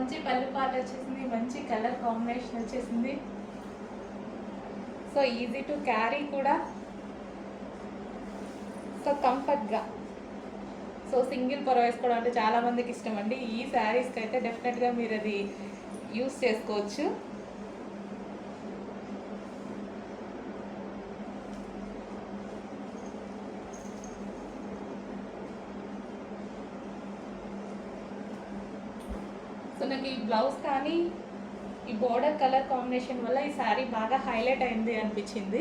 మంచి పళ్ళు పాట వచ్చేసింది, మంచి కలర్ కాంబినేషన్ వచ్చేసింది. సో ఈజీ టు క్యారీ కూడా, సో కంఫర్ట్గా. సో సింగిల్ పొర వేసుకోవడం అంటే చాలామందికి ఇష్టం అండి. ఈ శారీస్కి అయితే డెఫినెట్గా మీరు అది యూస్ చేసుకోవచ్చు. సో నాకు ఈ బ్లౌజ్ కానీ ఈ బోర్డర్ కలర్ కాంబినేషన్ వల్ల ఈ శారీ బాగా హైలైట్ అయింది అనిపించింది.